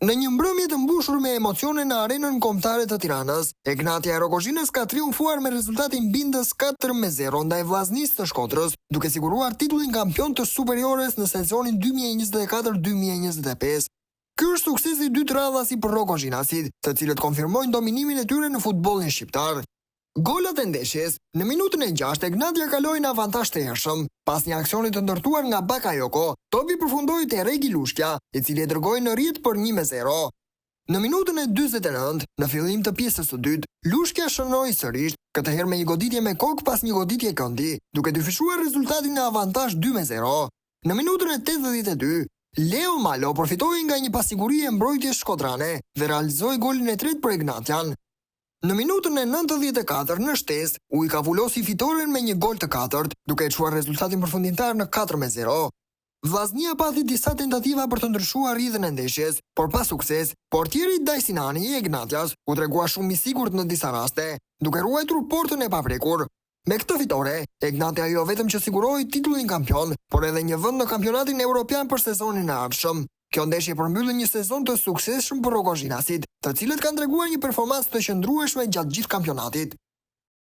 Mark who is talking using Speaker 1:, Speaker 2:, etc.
Speaker 1: Në një mbrëmje të mbushur me emocione në arenën kombëtare të Tiranës, Egnatia Rogozhinës ka triumfuar me rezultatin bindës 4-0 ndaj Vllaznisë të Shkodrës, duke siguruar titullin kampion të superiores në sezonin 2024-2025. Ky është suksesi i dytë radhasi për Rogozhinasit, të cilët konfirmojnë dominimin e tyre në futbollin shqiptar. Golat e ndeshjes, në minutën e 6 Egnatia kaloi në avantazh të hershëm. Pas një aksioni të ndërtuar nga Bakayoko, topi përfundoi te Regi Lushkja, i cili e dërgoi në rrjet për 1-0. Në minutën e 49, në fillim të pjesës së dytë, Lushkja shënoi sërish, këtë herë me një goditje me kokë pas një goditje këndi, duke dyfishuar rezultatin në avantazh 2-0. Në minutën e 82, Leo Malo përfitoi nga një pasiguri e mbrojtjes shkodrane dhe realizoi golin e tretë për Egnatian. Në minutën e 94 në shtesë, u i kavulosi fitoren me një gol të katërt, duke e çuar rezultatin përfundimtar në 4-0. Vllaznia pati disa tentativa për të ndryshuar rrjedhën e ndeshjes, por pa sukses. Portieri Dajsinani i Egnatias u tregua shumë i sigurt në disa raste, duke ruajtur portën e paprekur. Me këtë fitore, Egnatia jo vetëm që siguroi titullin kampion, por edhe një vend në kampionatin evropian për sezonin e ardhshëm. Kjo ndeshje përmbyllën një sezon të suksesshëm për Rogozhinasit, të cilët kanë treguar një performancë të qëndrueshme gjatë gjithë kampionatit.